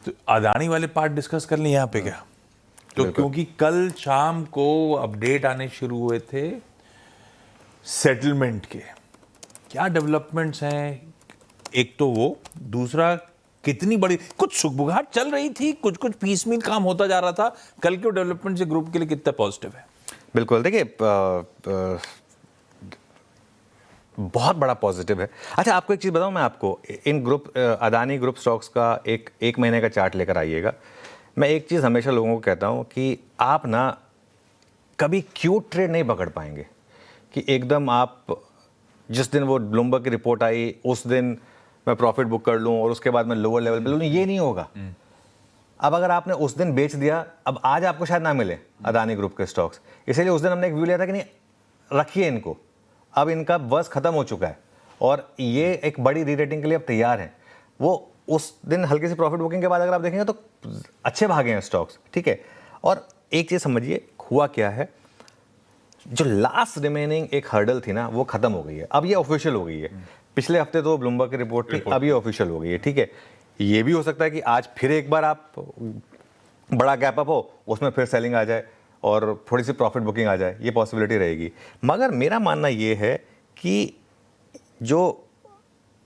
तो अदानी वाले part discuss कर लें यहाँ पे क्या? तो क्योंकि कल शाम को अपडेट आने शुरू हुए थे सेटलमेंट के, क्या डेवलपमेंट्स हैं? एक तो वो, दूसरा कितनी बड़ी कुछ सुगबुगाहट चल रही थी, कुछ कुछ पीसमील काम होता जा रहा था, कल के डेवलपमेंट से ग्रुप के लिए कितना पॉजिटिव है? बिल्कुल, देखिए बहुत बड़ा पॉजिटिव है। अच्छा, आपको एक चीज़ बताऊं मैं आपको, इन ग्रुप अदानी ग्रुप स्टॉक्स का एक महीने का चार्ट लेकर आइएगा। मैं एक चीज़ हमेशा लोगों को कहता हूं कि आप ना कभी क्यूट ट्रेड नहीं पकड़ पाएंगे कि एकदम आप जिस दिन वो ब्लूमबर्ग की रिपोर्ट आई उस दिन मैं प्रॉफिट बुक कर लूं और उसके बाद मैं लोअर लेवल पे लूं, ये नहीं होगा। अब अगर आपने उस दिन बेच दिया, अब आज आपको शायद ना मिले अदानी ग्रुप के स्टॉक्स, इसलिए उस दिन हमने एक व्यू लिया था कि नहीं, रखिए इनको, अब इनका बस खत्म हो चुका है और ये एक बड़ी री रेटिंग के लिए अब तैयार हैं। वो उस दिन हल्की सी प्रॉफिट बुकिंग के बाद अगर आप देखेंगे तो अच्छे भागे हैं स्टॉक्स, ठीक है। और एक चीज़ समझिए हुआ क्या है, जो लास्ट रिमेनिंग एक हर्डल थी ना वो खत्म हो गई है, अब ये ऑफिशियल हो गई है। पिछले हफ्ते तो ब्लूमबर्ग की रिपोर्ट थी, अब ये ऑफिशियल हो गई है, ठीक है। ये भी हो सकता है कि आज फिर एक बार आप बड़ा गैप अप हो, उसमें फिर सेलिंग आ जाए और थोड़ी सी प्रॉफिट बुकिंग आ जाए, ये पॉसिबिलिटी रहेगी। मगर मेरा मानना ये है कि जो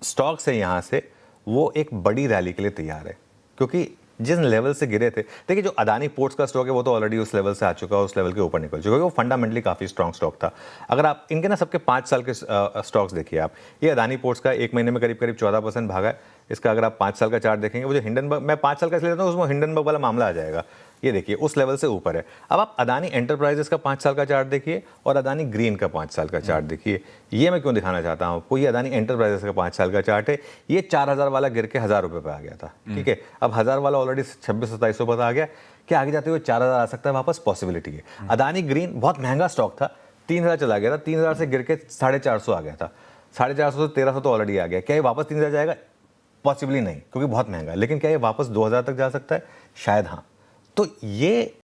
स्टॉक्स है यहाँ से वो एक बड़ी रैली के लिए तैयार है, क्योंकि जिस लेवल से गिरे थे, देखिए जो अदानी पोर्ट्स का स्टॉक है वो तो ऑलरेडी उस लेवल से आ चुका है, उस लेवल के ऊपर निकल चुका है, वो फंडामेंटली काफ़ी स्ट्रॉन्ग स्टॉक था। अगर आप इनके ना सबके 5 साल के स्टॉक्स देखिए आप, ये अदानी पोर्ट्स का एक महीने में करीब करीब 14% भागा है। इसका अगर आप 5 साल का चार्ट देखेंगे, वो जो हिंडनबर्ग, मैं 5 साल का इसलिए लेता हूँ, उसमें हिंडनबर्ग वाला मामला आ जाएगा। ये देखिए उस लेवल से ऊपर है। अब आप अदानी एंटरप्राइजेस का 5 साल का चार्ट देखिए और अदानी ग्रीन का 5 साल का चार्ट देखिए। ये मैं क्यों दिखाना चाहता हूँ आपको, ये अदानी एंटरप्राइजेस का 5 साल का चार्ट है। ये 4000 वाला गिर के 1000 रुपये पे आ गया था, ठीक है। अब 1000 वाला ऑलरेडी 26-2700 पर आ गया, क्या आगे जाते हुए 4000 आ सकता है वापस, पॉसिबिलिटी है। अदानी ग्रीन बहुत महंगा स्टॉक था, 3000 चला गया था, 3000 से गिर के 450 आ गया था, 450 से 1300 तो ऑलरेडी आ गया। क्या ये वापस 3000 जाएगा? पॉसिबली नहीं, क्योंकि बहुत महंगा। लेकिन क्या ये वापस 2000 तक जा सकता है? शायद हाँ। तो ये,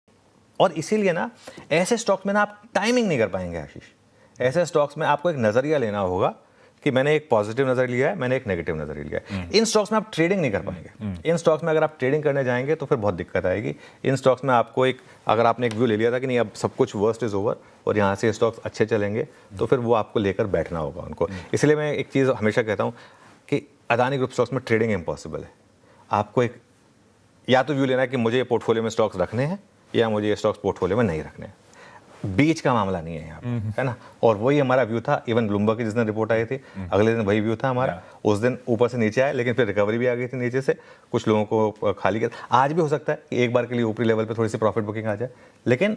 और इसीलिए ना ऐसे स्टॉक्स में ना आप टाइमिंग नहीं कर पाएंगे आशीष। ऐसे स्टॉक्स में आपको एक नजरिया लेना होगा कि मैंने एक पॉजिटिव नजर लिया है, मैंने एक नेगेटिव नजर लिया है। इन स्टॉक्स में आप ट्रेडिंग नहीं कर पाएंगे। इन स्टॉक्स में अगर आप ट्रेडिंग करने जाएंगे तो फिर बहुत दिक्कत आएगी। इन स्टॉक्स में आपको एक, अगर आपने एक व्यू ले लिया था कि नहीं अब सब कुछ वर्स्ट इज ओवर और यहाँ से स्टॉक्स अच्छे चलेंगे, तो फिर वो आपको लेकर बैठना होगा उनको। इसलिए मैं एक चीज़ हमेशा कहता हूँ कि अदानी ग्रुप स्टॉक्स में ट्रेडिंग इम्पॉसिबल है। आपको एक या तो व्यू लेना है कि मुझे ये पोर्टफोलियो में स्टॉक्स रखने हैं या मुझे ये स्टॉक्स पोर्टफोलियो में नहीं रखने हैं। बीच का मामला नहीं है यहाँ पे, है ना। और वही हमारा व्यू था, इवन ब्लूमबर्ग की जिस दिन रिपोर्ट आई थी अगले दिन वही व्यू था हमारा। उस दिन ऊपर से नीचे आया, लेकिन फिर रिकवरी भी आ गई थी नीचे से, कुछ लोगों को खाली कर। आज भी हो सकता है कि एक बार के लिए ऊपरी लेवल पे थोड़ी सी प्रॉफिट बुकिंग आ जाए, लेकिन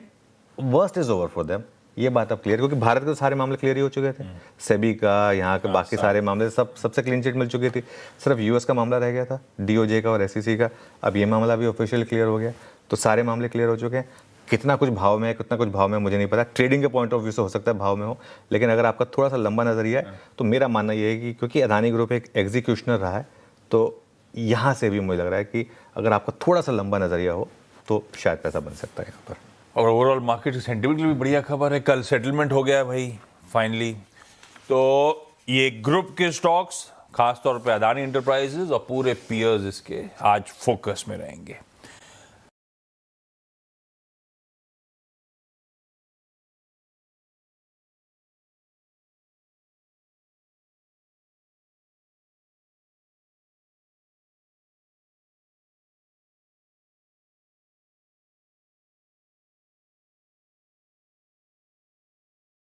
worst is over for them. ये बात अब क्लियर, क्योंकि भारत के तो सारे मामले क्लियर ही हो चुके थे। सेबी का, यहाँ के बाकी सारे मामले सबसे क्लीन चिट मिल चुकी थी। सिर्फ यूएस का मामला रह गया था, डीओजे का और एसईसी का। अब ये मामला भी ऑफिशियल क्लियर हो गया, तो सारे मामले क्लियर हो चुके हैं। कितना कुछ भाव में है, कितना कुछ भाव में मुझे नहीं पता, ट्रेडिंग के पॉइंट ऑफ व्यू से हो सकता है भाव में हो, लेकिन अगर आपका थोड़ा सा लंबा नजरिया है तो मेरा मानना ये है कि क्योंकि अदानी ग्रुप एक एग्जीक्यूशनर रहा है, तो यहाँ से भी मुझे लग रहा है कि अगर आपका थोड़ा सा लंबा नजरिया हो तो शायद पैसा बन सकता है यहाँ पर। और ओवरऑल मार्केट सेंटिमेंट के लिए भी बढ़िया खबर है, कल सेटलमेंट हो गया है भाई फाइनली। तो ये ग्रुप के स्टॉक्स, खासतौर पे अदानी एंटरप्राइजेज और पूरे पीयर्स इसके आज फोकस में रहेंगे।